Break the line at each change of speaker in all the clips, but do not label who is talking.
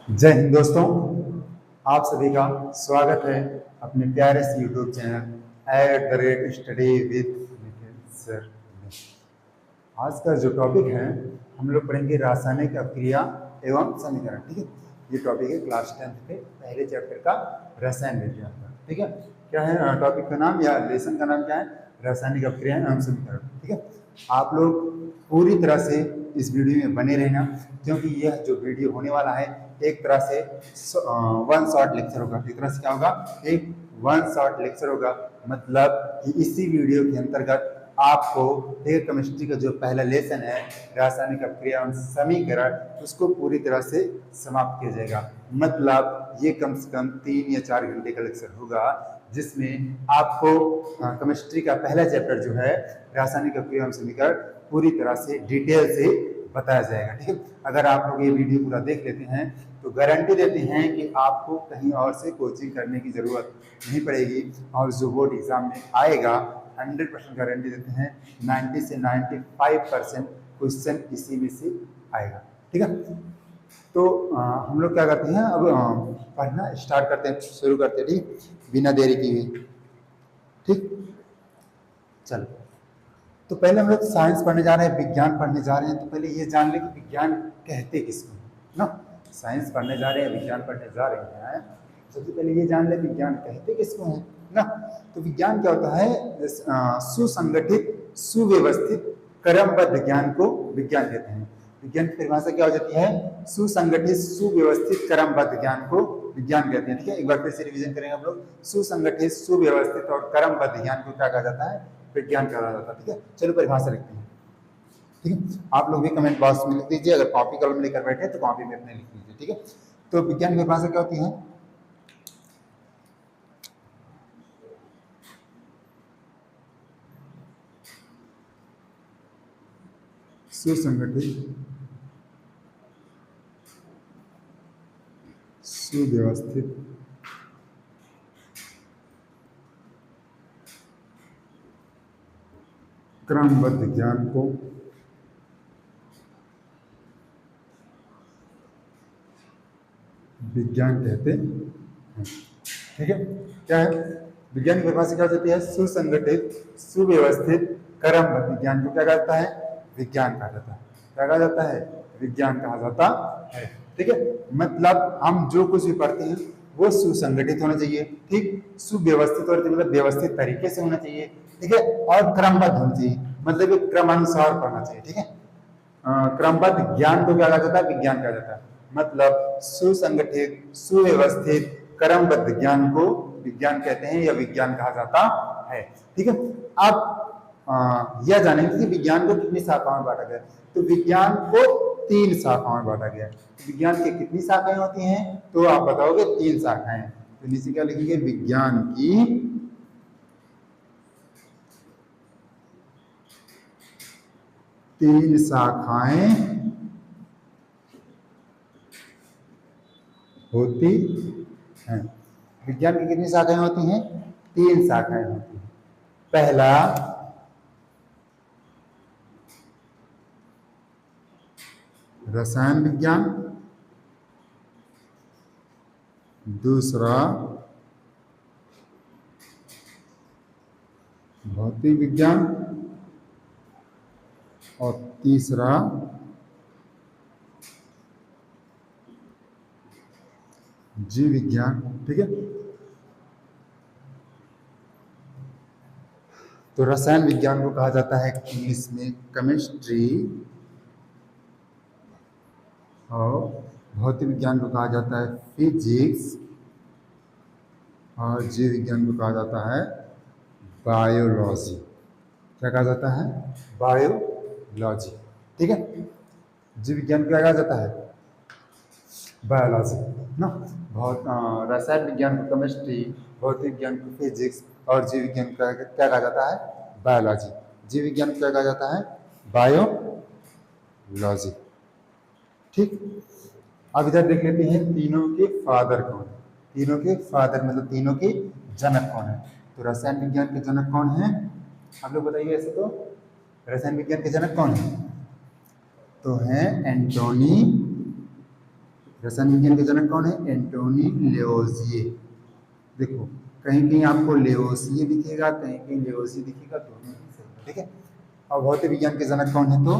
जय हिंद दोस्तों, आप सभी का स्वागत है अपने प्यारे से YouTube channel @study with Nikhil sir में। आज का जो टॉपिक है हम लोग पढ़ेंगे रासायनिक अभिक्रिया एवं समीकरण। ठीक है, ये टॉपिक है क्लास 10th के पहले चैप्टर का रसायन विज्ञान का। ठीक है, क्या है टॉपिक का नाम या लेसन का नाम क्या है? रासायनिक अभिक्रिया एवं समीकरण। ठीक है, आप लोग पूरी तरह से इस वीडियो में बने रहना, क्योंकि यह जो वीडियो होने वाला है एक तरह से वन शॉट लेक्चर होगा। एक तरह से क्या होगा? एक वन शॉट लेक्चर होगा। मतलब कि इसी वीडियो के अंतर्गत आपको एक केमिस्ट्री का जो पहला लेसन है रासायनिक अभिक्रिया एवं समीकरण, उसको पूरी तरह से समाप्त किया जाएगा। मतलब ये कम से कम 3 या 4 घंटे का लेक्चर होगा, जिसमें आपको केमिस्ट्री का पहला चैप्टर जो है रासायनिक अभिक्रिया एवं समीकरण पूरी तरह से डिटेल से बताया जाएगा। ठीक है, अगर आप लोग ये वीडियो पूरा देख लेते हैं तो गारंटी देते हैं कि आपको कहीं और से कोचिंग करने की जरूरत नहीं पड़ेगी, और जो बोर्ड एग्जाम में आएगा 100% गारंटी देते हैं 90 से 95% क्वेश्चन इसी में से आएगा। ठीक है, तो हम लोग क्या करते हैं, अब पढ़ना स्टार्ट करते हैं, शुरू करते हैं। ठीक, बिना देरी की हुई। ठीक, चलो, तो पहले हम लोग साइंस पढ़ने जा रहे हैं, विज्ञान पढ़ने जा रहे हैं। तो पहले ये जान ले कि विज्ञान कहते किसको ना। साइंस पढ़ने जा रहे हैं, विज्ञान पढ़ने जा रहे हैं, सबसे पहले ये जान ले विज्ञान कहते किसको है ना। तो विज्ञान क्या होता है? सुसंगठित सुव्यवस्थित क्रमबद्ध ज्ञान को विज्ञान कहते हैं। विज्ञान की परिभाषा क्या हो जाती है? सुसंगठित सुव्यवस्थित क्रमबद्ध ज्ञान को विज्ञान कहते हैं। ठीक है, एक बार फिर से रिवीजन करेंगे हम लोग। सुसंगठित सुव्यवस्थित और क्रमबद्ध ज्ञान को क्या कहा जाता है? विज्ञान कहा जाता है। ठीक है, चलो परिभाषा लिखते हैं। ठीक है, आप लोग भी कमेंट बॉक्स में लिख दीजिए, अगर कॉपी कलम लेकर बैठे तो कॉपी में अपने लिख लीजिए। ठीक है, तो विज्ञान की परिभाषा क्या होती है? सुसंगठित सुव्यवस्थित क्रमबद्ध ज्ञान को विज्ञान कहते हैं। ठीक है, क्या है विज्ञान की परिभाषा क्या होती है? सुसंगठित सुव्यवस्थित क्रमबद्ध ज्ञान को क्या कहता है? विज्ञान कहा जाता है। क्या कहा जाता है? विज्ञान कहा जाता है। ठीक है, मतलब हम जो कुछ भी पढ़ते हैं वो सुसंगठित होना चाहिए। ठीक, सुव्यवस्थित और मतलब व्यवस्थित तरीके से होना चाहिए। ठीक है, और क्रमबद्ध होना चाहिए, मतलब एक क्रमानुसार पढ़ना चाहिए। ठीक है, क्रमबद्ध ज्ञान को क्या कहा जाता है? विज्ञान कहा जाता है। मतलब सुसंगठित सुव्यवस्थित क्रमबद्ध ज्ञान को विज्ञान कहते हैं या विज्ञान कहा जाता है। ठीक है, अब यह जानेंगे कि विज्ञान को कितनी शाखाओं में बांटा गया। तो विज्ञान को 3 शाखाओं में बांटा गया। विज्ञान की कितनी शाखाएं होती हैं? तो आप बताओगे 3 शाखाएं। तो नीचे क्या लिखेंगे? विज्ञान की 3 शाखाएं होती हैं। विज्ञान की कितनी शाखाएं होती हैं? 3 शाखाएं होती हैं। पहला रसायन विज्ञान, दूसरा भौतिक विज्ञान और तीसरा जीव विज्ञान। ठीक है, तो रसायन विज्ञान को कहा जाता है इंग्लिश में केमिस्ट्री, और भौतिक विज्ञान को कहा जाता है फिजिक्स, और जीव विज्ञान को कहा जाता है बायोलॉजी। क्या कहा जाता है? बायोलॉजी। ठीक है, जीव विज्ञान को क्या कहा जाता है? बायोलॉजी ना। रसायन विज्ञान को केमिस्ट्री, भौतिक विज्ञान को फिजिक्स, और जीव विज्ञान को क्या कहा जाता है? बायोलॉजी। जीव विज्ञान को क्या कहा जाता है? बायोलॉजी। ठीक, अब इधर देख लेते हैं तीनों के फादर कौन है। तीनों के फादर मतलब तीनों के जनक कौन है? तो रसायन विज्ञान के जनक कौन है? आप लोग बताइए। ऐसे तो रसायन विज्ञान के जनक कौन है? तो हैं एंटोनी रसायन विज्ञान के जनक कौन है? एंटोनी लेवोजिए। देखो कहीं कहीं आपको लेवोसिए दिखेगा, कहीं कहीं लेवोसिए दिखेगा, दोनों ही सही है, ठीक है। और भौतिक विज्ञान के जनक कौन है? तो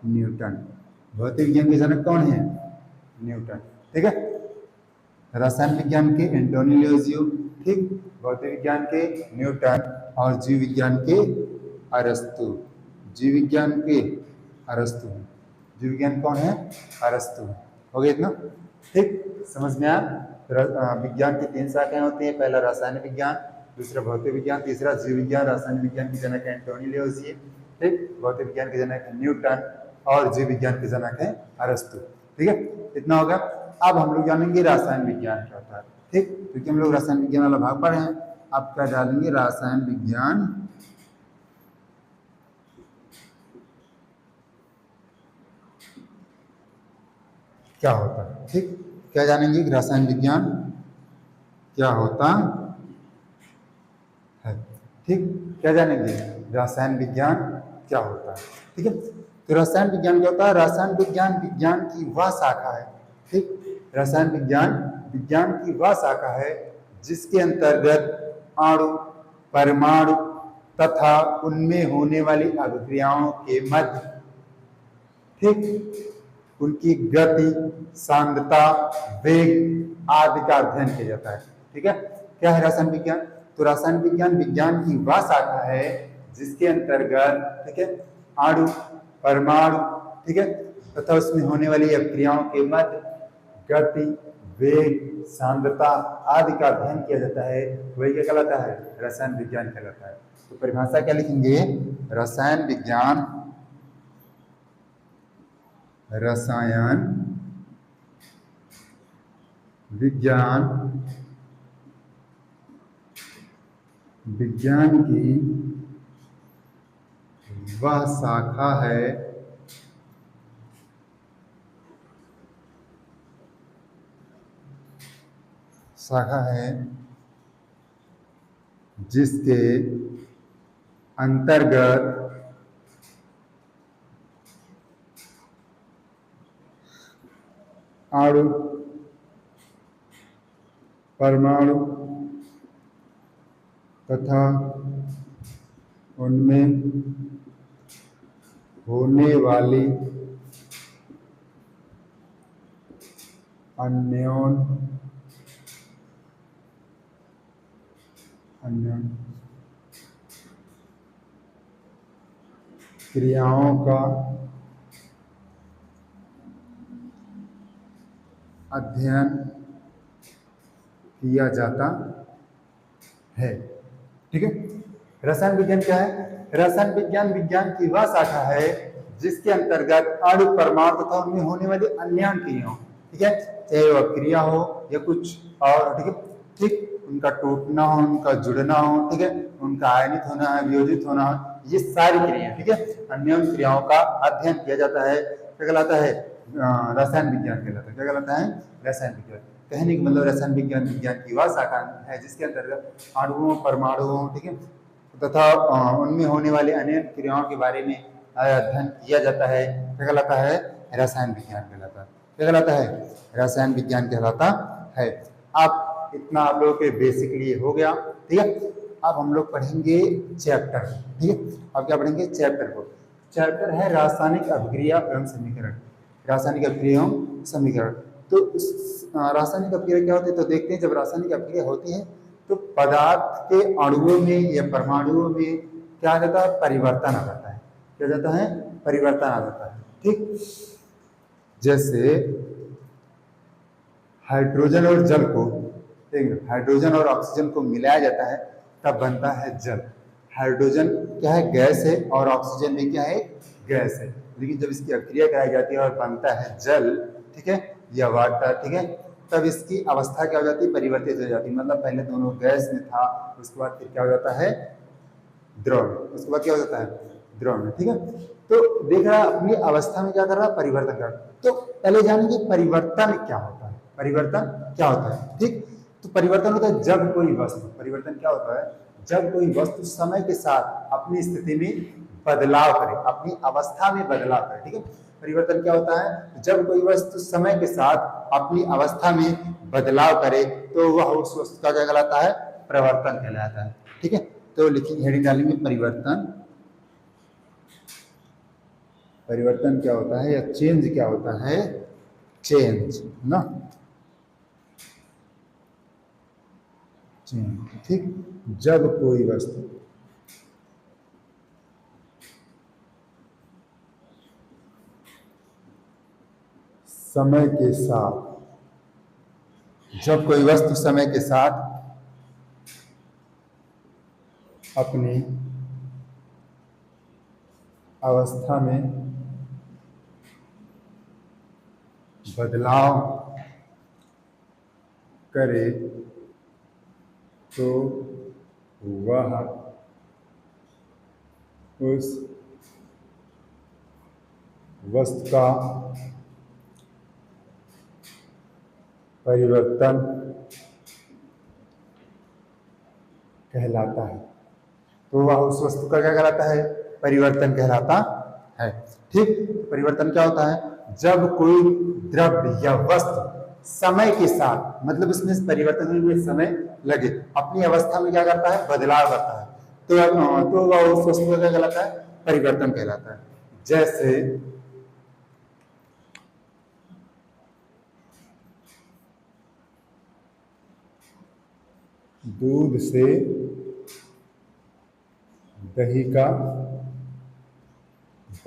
न्यूटन। भौतिक विज्ञान के जनक कौन है? न्यूटन, ठीक है। रसायन विज्ञान के एंटोनी लेवोजियो, ठीक। भौतिक विज्ञान के न्यूटन और जीव विज्ञान के अरस्तु। जीव विज्ञान के अरस्तु। जीव विज्ञान कौन है? अरस्तु। हो गया इतना, ठीक। समझ में आया? विज्ञान की 3 शाखाएं होती हैं, पहला रासायनिक विज्ञान, दूसरा भौतिक विज्ञान, तीसरा जीव विज्ञान। रासायनिक विज्ञान के जनक है एंटोनी लेवोजिए, ठीक। भौतिक विज्ञान के जनक है न्यूटन और जीव विज्ञान के जनक है अरस्तु, ठीक है। इतना होगा। अब हम लोग जानेंगे रासायन विज्ञान क्या होता है, ठीक। क्योंकि हम लोग रसायन विज्ञान वाला भाग पढ़े हैं, अब क्या डालेंगे? रासायन विज्ञान क्या होता है, ठीक। क्या जानेंगे कि रासायन विज्ञान क्या होता है, ठीक। क्या जानेंगे? रासायन विज्ञान क्या होता है, ठीक है। तो रसायन विज्ञान क्या होता है? रसायन विज्ञान विज्ञान की वह शाखा है, ठीक। रसायन विज्ञान विज्ञान की वह शाखा है जिसके अंतर्गत अणु, परमाणु तथा उनमें होने वाली अभिक्रियाओं के मध्य, ठीक, उनकी गति, सांद्रता, वेग आदि का अध्ययन किया जाता है, ठीक है। क्या है रसायन विज्ञान? तो रसायन विज्ञान विज्ञान की वह शाखा है जिसके अंतर्गत, ठीक है, अणु, परमाणु, ठीक है, तथा उसमें होने वाली अभिक्रियाओं के मध्य गति, वेग, सांद्रता आदि का अध्ययन किया जाता है, वही क्या कहलाता है? रसायन विज्ञान कहलाता है। तो परिभाषा क्या लिखेंगे? रसायन विज्ञान, रसायन विज्ञान विज्ञान की वह शाखा है जिसके अंतर्गत अणु, परमाणु तथा उनमें होने वाली अन्योन क्रियाओं का अध्ययन किया जाता है, ठीक है। रसायन विज्ञान क्या है? रसायन विज्ञान विज्ञान की वह शाखा है जिसके अंतर्गत अणु, परमाणु तथा उनमें होने वाली अन्य क्रियाओं, ठीक है, चाहे वह क्रिया हो या कुछ और, ठीक है, ठीक, उनका टूटना हो, उनका जुड़ना हो, ठीक है, उनका आयनित होना है, वियोजित होना हो, ये सारी क्रियाएं, ठीक है, अन्य क्रियाओं का अध्ययन किया जाता है। क्या कहलाता है? रसायन विज्ञान कहलाता है। क्या कहलाता है? रसायन विज्ञान। कहने का मतलब रसायन विज्ञान विज्ञान की वह शाखा है जिसके अंतर्गत अणुओं, परमाणुओं, ठीक है, तथा उनमें होने वाली अन्य क्रियाओं के बारे में अध्ययन किया जाता है। क्या कहलाता है? रसायन विज्ञान कहलाता है। क्या कहलाता है? रसायन विज्ञान कहलाता है। अब इतना आप लोगों के बेसिकली हो गया, ठीक है। अब हम लोग पढ़ेंगे चैप्टर, ठीक है। अब क्या पढ़ेंगे? चैप्टर को। चैप्टर है रासायनिक अभिक्रिया एवं समीकरण। रासायनिक अभिक्रिया एवं समीकरण। तो रासायनिक अभिक्रिया क्या होती है? तो देखते हैं, जब रासायनिक अभिक्रिया होती है तो पदार्थ के अणुओं में या परमाणुओं में क्या आ जाता है? परिवर्तन आ जाता है। क्या जाता है? परिवर्तन आ जाता है, ठीक। जैसे हाइड्रोजन और जल को, हाइड्रोजन और ऑक्सीजन को मिलाया जाता है तब बनता है जल। हाइड्रोजन क्या है? गैस है, और ऑक्सीजन भी क्या है? गैस है। लेकिन जब इसकी अभिक्रिया कराई जाती है और बनता है जल, ठीक है, या वाटर, ठीक है, तब इसकी अवस्था क्या हो जाती है? परिवर्तित हो जाती है। मतलब पहले दोनों गैस में था, उसके बाद फिर क्या हो जाता है? द्रव में। उसके बाद क्या हो जाता है? द्रव में, ठीक है। तो देख रहा है अपनी अवस्था में क्या कर रहा है? परिवर्तन कर रहा है। तो पहले जानेंगे परिवर्तन क्या होता है। परिवर्तन क्या होता है, ठीक। तो परिवर्तन होता है जब कोई वस्तु, परिवर्तन क्या होता है? जब कोई वस्तु समय के साथ अपनी स्थिति में बदलाव करे, अपनी अवस्था में बदलाव करे, ठीक है। परिवर्तन क्या होता है? जब कोई वस्तु समय के साथ अपनी अवस्था में बदलाव करे तो वह उस वस्तु का क्या कहलाता है? परिवर्तन कहलाता है। ठीक है, तो लिखिए, हेडिंग डालेंगे परिवर्तन। परिवर्तन क्या होता है या चेंज क्या होता है? चेंज ना, चेंज। ठीक, जब कोई वस्तु समय के साथ, जब कोई वस्तु समय के साथ अपनी अवस्था में बदलाव करे तो वह उस वस्तु का परिवर्तन कहलाता है। तो वह उस वस्तु का क्या कहलाता है? परिवर्तन कहलाता है। ठीक, परिवर्तन क्या होता है? जब कोई द्रव्य या वस्तु समय के साथ, मतलब इसमें परिवर्तन में समय लगे, अपनी अवस्था में क्या करता है? बदलाव करता है, तो वह उस वस्तु का क्या कहलाता है? परिवर्तन कहलाता है। जैसे दूध से दही का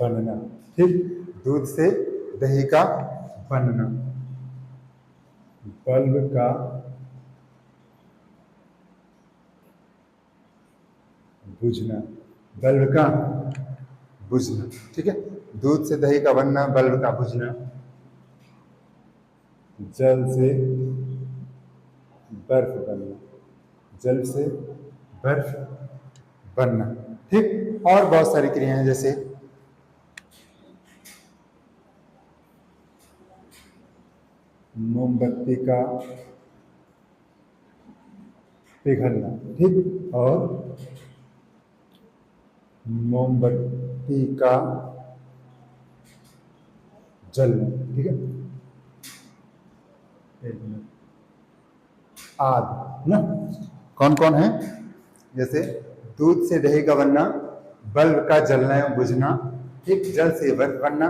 बनना। ठीक, दूध से दही का बनना, बल्ब का बुझना, बल्ब का बुझना। ठीक है, दूध से दही का बनना, बल्ब का बुझना, जल से बर्फ बनना, जल से बर्फ बनना। ठीक, और बहुत सारी क्रियाएं, जैसे मोमबत्ती का पिघलना। ठीक, और मोमबत्ती का जलना। ठीक है, आदि ना, कौन कौन है? जैसे दूध से दही का बनना, बल्ब का जलना एवं बुझना, ठीक, जल से बर्फ बनना,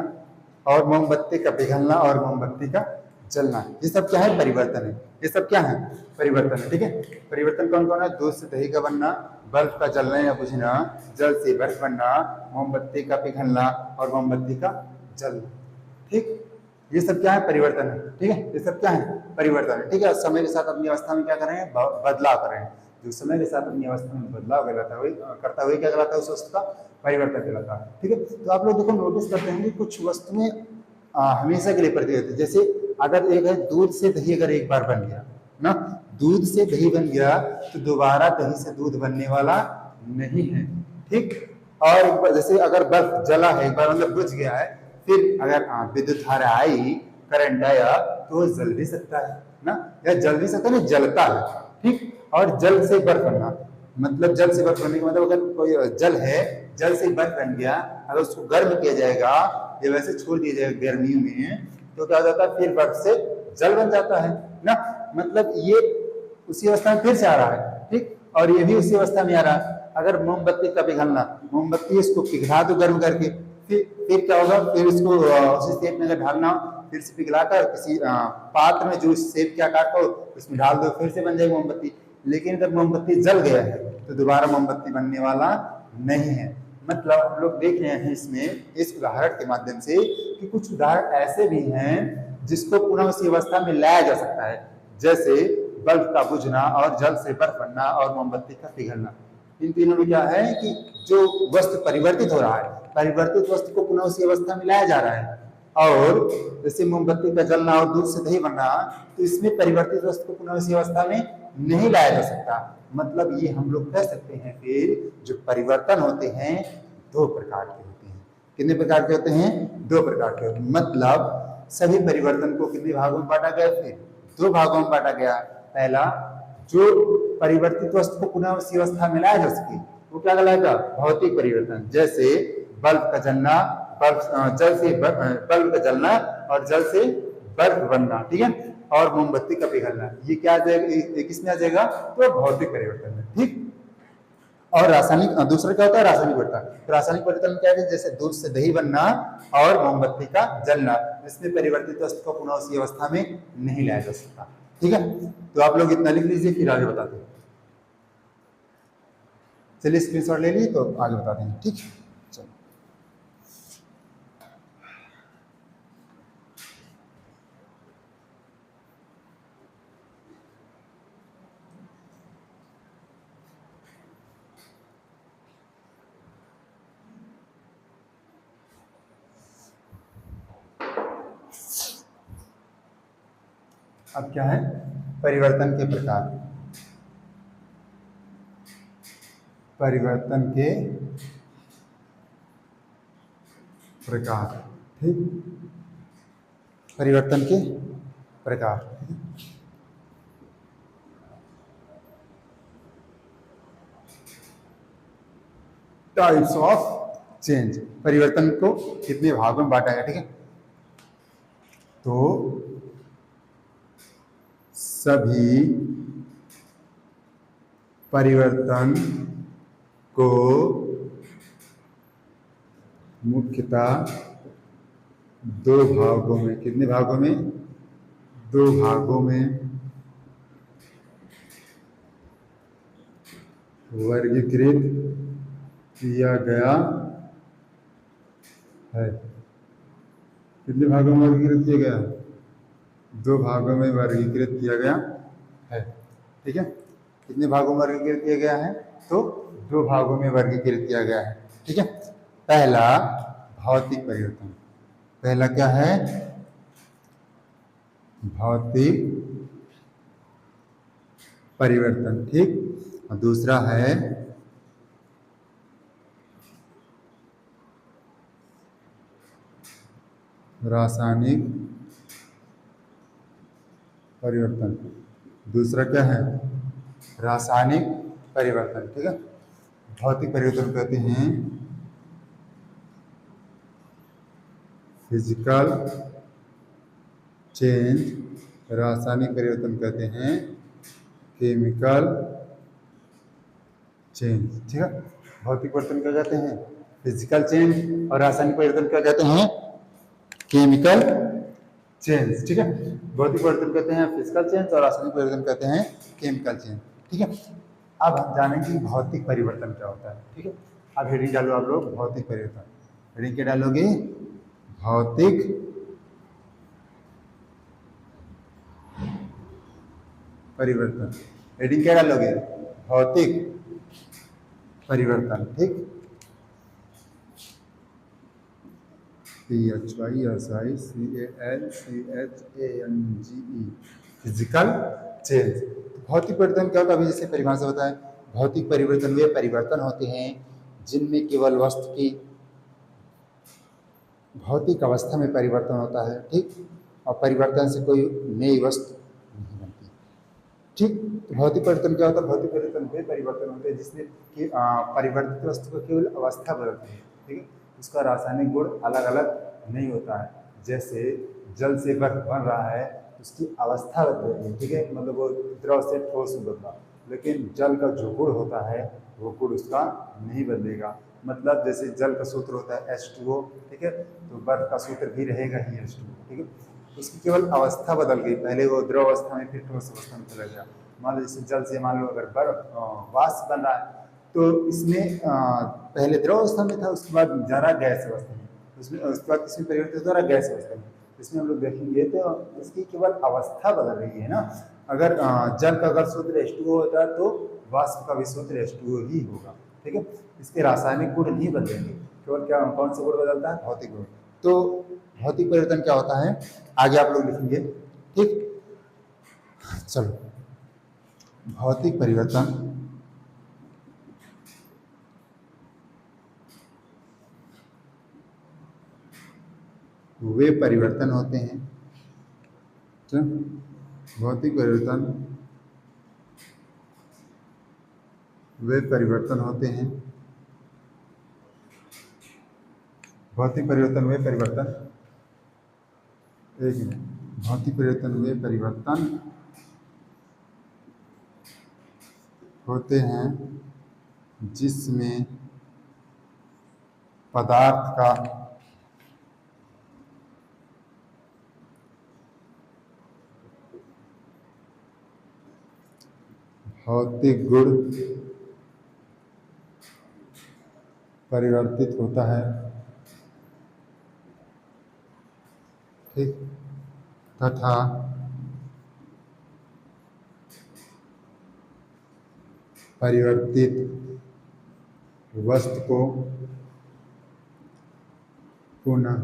और मोमबत्ती का पिघलना और मोमबत्ती का जलना। ये सब क्या है? परिवर्तन है। ये सब क्या है? परिवर्तन है। ठीक है, परिवर्तन कौन कौन है? दूध से दही का बनना, बल्ब का जलना या बुझना, जल से बर्फ बनना, मोमबत्ती का पिघलना और मोमबत्ती का जलना। ठीक, ये सब क्या है? परिवर्तन है। ठीक है, ये सब क्या है? परिवर्तन है। ठीक है, समय के साथ अपनी अवस्था में क्या कर रहे हैं? बदलाव कर रहे हैं। जो समय के साथ अपनी अवस्था में बदलाव कहलाता है, करता हुए क्या कहलाता है? उस वस्तु का परिवर्तन कहलाता है। ठीक है, तो आप लोग देखो, नोटिस करते हैं कि कुछ वस्तुएं हमेशा के लिए प्रतीत होती है। जैसे अगर एक है, दूध से दही अगर एक बार बन गया ना, दूध से दही बन गया तो दोबारा दही से दूध बनने वाला नहीं है। ठीक, और एक बार जैसे अगर बर्फ जला है एक बार, मतलब बुझ गया है, फिर अगर विद्युत धारा आई, करंट आया, तो वो जल भी सकता है ना, या जल भी सकता है ना, जलता है। ठीक, और जल से बर्फ बनना, मतलब जल से बर्फ बनने का मतलब, अगर कोई जल है, जल से बर्फ बन गया, अगर उसको गर्म किया जाएगा या वैसे छोड़ दिया जाएगा गर्मियों में, तो क्या हो जाता है? फिर बर्फ से जल बन जाता है ना, मतलब ये उसी अवस्था में फिर से आ रहा है। ठीक, और ये भी उसी अवस्था में आ रहा है। अगर मोमबत्ती का पिघलना, मोमबत्ती इसको पिघला दो गर्म करके, फिर क्या होगा? फिर इसको उसी शेप में अगर ढालना, फिर से पिघलाकर किसी पात्र में जो शेप के आकार का हो उसमें डाल दो, फिर से बन जाएगी मोमबत्ती। लेकिन अगर मोमबत्ती जल गया है तो दोबारा मोमबत्ती बनने वाला नहीं है। मतलब हम लोग देख रहे हैं इसमें, इस उदाहरण के माध्यम से, कि कुछ उदाहरण ऐसे भी हैं जिसको पुनः उसी अवस्था में लाया जा सकता है, जैसे बल्ब का बुझना और जल से बर्फ बनना और मोमबत्ती का पिघलना। इन तीनों में क्या है कि जो वस्तु परिवर्तित हो रहा है, परिवर्तित वस्तु को पुनः उसी अवस्था में लाया जा रहा है। और जैसे मोमबत्ती का जलना और दूध से दही बनना, तो इसमें परिवर्तित वस्तु को पुनः उसी अवस्था में नहीं लाया जा सकता। मतलब ये हम लोग कह सकते हैं फिर जो परिवर्तन होते हैं दो प्रकार के होते हैं। कितने प्रकार के होते हैं? दो प्रकार के होते हैं। मतलब सभी परिवर्तन को कितने भागों में बांटा गया? फिर दो भागों में बांटा गया। पहला, जो परिवर्तित वस्तु को पुनः उसी अवस्था में लाया जा सके, वो क्या कहलाएगा? भौतिक परिवर्तन। जैसे बल्ब का जलना, जल से बल्ब का जलना और जल से बर्फ बनना, ठीक है, और मोमबत्ती का पिघलना, ये क्या आ जाएगा, ये किसमें आ जाएगा, तो भौतिक परिवर्तन में, ठीक। और रासायनिक दूसरा क्या होता है, रासायनिक परिवर्तन। तो रासायनिक परिवर्तन क्या है, जैसे दूध से दही बनना और मोमबत्ती का जलना, इसमें परिवर्तित वस्तु को पुनः उसी अवस्था में नहीं लाया जा सकता, ठीक है। तो आप लोग इतना लिख लीजिए, फिर आगे बताते हैं। चलिए स्क्रीनशॉट ले लीजिए, तो आगे बताते हैं, ठीक। चलो अब क्या है, परिवर्तन के प्रकार, परिवर्तन के प्रकार, ठीक, परिवर्तन के प्रकार, टाइप्स ऑफ चेंज, परिवर्तन को कितने भागों में बांटा गया, ठीक है। तो सभी परिवर्तन को मुख्यतः दो भागों में, कितने भागों में, दो भागों में वर्गीकृत किया गया है। कितने भागों में वर्गीकृत किया गया है, दो भागों में वर्गीकृत किया गया है, ठीक है। कितने भागों में वर्गीकृत किया गया है, तो दो भागों में वर्गीकृत किया गया है, ठीक है। पहला भौतिक परिवर्तन, पहला क्या है, भौतिक परिवर्तन, ठीक। और दूसरा है रासायनिक परिवर्तन। दूसरा क्या है, रासायनिक परिवर्तन, ठीक है। भौतिक परिवर्तन कहते हैं फिजिकल चेंज, रासायनिक परिवर्तन कहते हैं केमिकल चेंज, ठीक है। भौतिक परिवर्तन क्या कहते हैं, फिजिकल चेंज, और रासायनिक परिवर्तन क्या कहते हैं, केमिकल चेंज, ठीक है। भौतिक परिवर्तन कहते हैं फिजिकल चेंज और रासायनिक परिवर्तन कहते हैं केमिकल चेंज, ठीक है। अब हम जानेंगे भौतिक परिवर्तन क्या होता है, ठीक है। अब हेडिंग डालो आप लोग, भौतिक परिवर्तन, हेडिंग क्या डालोगे, भौतिक परिवर्तन, हेडिंग क्या डालोगे, भौतिक परिवर्तन, ठीक। PHYSICALCHANGE, physical change. भौतिक परिवर्तन क्या होता है, अभी जैसे परिभाषा बताएं, भौतिक परिवर्तन वे परिवर्तन होते हैं जिनमें केवल वस्तु की भौतिक अवस्था में परिवर्तन होता है, ठीक, और परिवर्तन से कोई नई वस्तु नहीं बनती, ठीक। तो भौतिक परिवर्तन क्या होता है, भौतिक परिवर्तन वे परिवर्तन होते हैं जिसमें कि परिवर्तित वस्तु को केवल अवस्था बदलती है, ठीक है, उसका रासायनिक गुण अलग अलग नहीं होता है। जैसे जल से बर्फ बन रहा है, उसकी अवस्था बदल रही है, ठीक है, मतलब वो द्रव से ठोस में बदला, लेकिन जल का जो गुण होता है वो गुण उसका नहीं बदलेगा। मतलब जैसे जल का सूत्र होता है H2O, ठीक है, तो बर्फ का सूत्र भी रहेगा ही H2O, ठीक है। उसकी केवल अवस्था बदल गई, पहले वो द्रव अवस्था में फिर ठोस अवस्था में चला गया। मान लो जैसे जल से मान लो अगर बर्फ वाष्प बन रहा है, तो इसमें पहले द्रव अवस्था में था, उसके बाद जा रहा गैस अवस्था में, उसमें उसके बाद इसमें परिवर्तित हो रहा गैस अवस्था में। इसमें हम लोग देखेंगे तो इसकी केवल अवस्था बदल रही है ना। अगर जल का अगर सूत्र H2O होता है तो वाष्प का भी सूत्र H2O ही होगा, ठीक है। इसके रासायनिक गुण नहीं बदलेंगे, केवल क्या कौन सा गुण बदलता है, भौतिक गुण। तो भौतिक परिवर्तन क्या होता है, आगे आप लोग लिखेंगे, ठीक। चलो, भौतिक परिवर्तन वे परिवर्तन होते हैं, भौतिक परिवर्तन वे परिवर्तन होते हैं भौतिक परिवर्तन हुए परिवर्तन, एक मिनट, भौतिक परिवर्तन हुए परिवर्तन होते हैं जिसमें पदार्थ का भौतिक गुण परिवर्तित होता है, ठीक, तथा परिवर्तित वस्तु को पुनः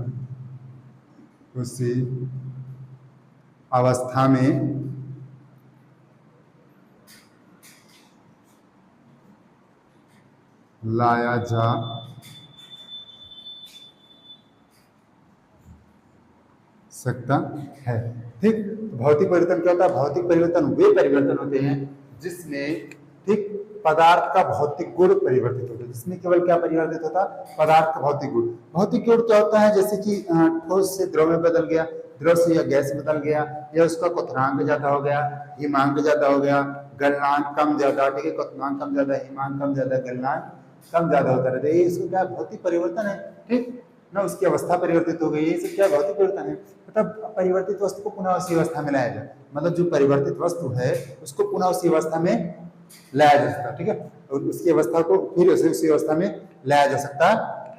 उसी अवस्था में लाया जा सकता है, ठीक। भौतिक परिवर्तन क्या होता है? भौतिक परिवर्तन वे परिवर्तन होते हैं जिसमें, ठीक, पदार्थ का भौतिक गुण परिवर्तित होता है। जिसमें केवल क्या परिवर्तित होता है? पदार्थ का भौतिक गुण। भौतिक गुण क्या होता है? जैसे कि ठोस से द्रव में बदल गया, द्रव से या गैस बदल गया, या उसका क्वथनांक ज्यादा हो गया, हिमांक ज्यादा हो गया, गलनांक कम ज्यादा, ठीक है, क्वथनांक कम ज्यादा, हिमांक कम ज्यादा, गलनांक कम ज्यादा होता रहता है। ये इसको क्या भौतिक परिवर्तन है, ठीक ना। उसकी अवस्था परिवर्तित हो गई, ये सब क्या भौतिक परिवर्तन है। मतलब परिवर्तित वस्तु को पुनः उसी अवस्था में लाया जाए, मतलब जो परिवर्तित वस्तु है उसको पुनः उसी अवस्था में लाया जा सकता है, ठीक है, और उसकी अवस्था को फिर उसी अवस्था में लाया जा सकता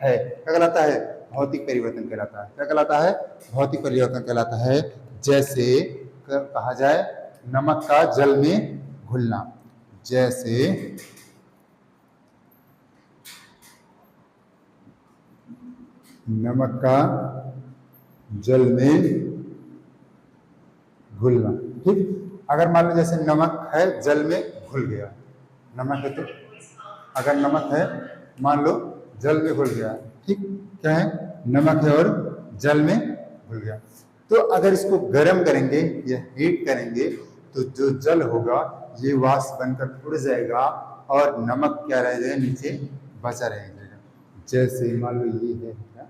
है। क्या कहलाता है? भौतिक परिवर्तन कहलाता है। क्या कहलाता है? भौतिक परिवर्तन कहलाता है। जैसे कहा जाए नमक का जल में घुलना, जैसे नमक का जल में घुलना, ठीक। अगर मान लो जैसे नमक है जल में घुल गया, नमक है तो, अगर नमक है मान लो जल में घुल गया, ठीक, क्या है? नमक है और जल में घुल गया। तो अगर इसको गर्म करेंगे या हीट करेंगे तो जो जल होगा ये वाष्प बनकर उड़ जाएगा और नमक क्या रह जाएगा? नीचे बचा रह जाएगा। जैसे मान लो ये है क्या?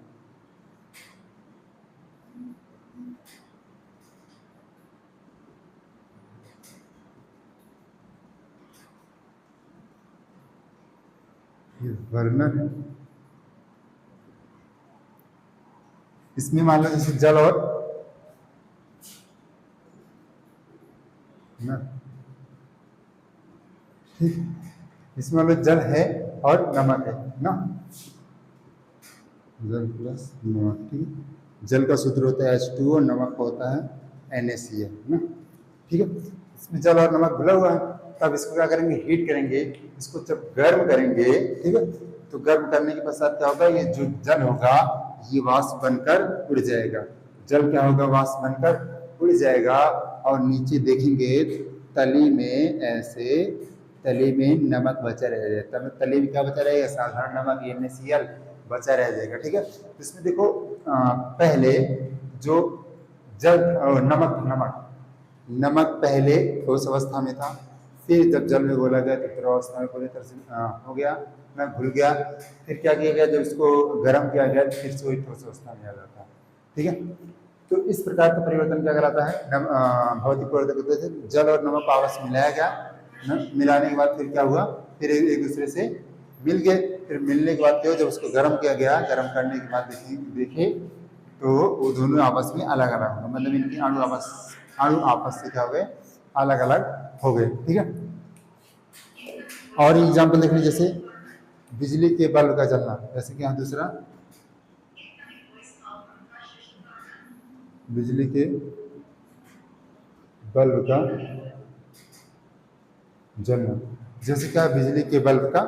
ये बर्नर है, इसमें मान लो जैसे जल और ना, ठीक, इसमें मान लो जल है और नमक है ना, जल प्लस नमक, ठीक। जल का सूत्र होता है H2O और नमक का होता है NaCl ना, ठीक है। इसमें जल और नमक घुला हुआ है, तब इसको क्या करेंगे? हीट करेंगे, इसको जब गर्म करेंगे, ठीक है, तो गर्म करने के पश्चात क्या होगा? ये जो जल होगा ये वाष्प बनकर उड़ जाएगा। जल क्या होगा? वाष्प बनकर उड़ जाएगा और नीचे देखेंगे तली में ऐसे, तली में नमक बचा रह जाएगा। तब तली में क्या बचा रहेगा? साधारण नमक NaCl बचा रह जाएगा, ठीक है। इसमें देखो पहले जो जल नमक पहले ठोस अवस्था में था, फिर जब जल में घोला गया तो द्रव अवस्था में पूरी तरह से हो गया ना, घुल गया। फिर क्या किया गया? जब इसको गर्म किया गया तो फिर से वही ठोस अवस्था में आ जाता है, ठीक है। तो इस प्रकार का परिवर्तन क्या कहलाता है? भौतिक परिवर्तन कहते हैं। जल और नमक को आपस में मिलाया गया, मिलाने के बाद फिर क्या हुआ? फिर एक दूसरे से मिल गए। फिर मिलने के बाद क्या, जब उसको गर्म किया गया, गर्म करने के बाद देखे तो वो दोनों आपस में अलग अलग हो गए, मतलब इनके अणु आपस से क्या हो गए? अलग अलग हो गए, ठीक है। और एग्जाम्पल देख लीजिए, जैसे बिजली के बल्ब का जलना, जैसे कि यहाँ दूसरा बिजली के बल्ब का जलना, जैसे क्या बिजली के बल्ब का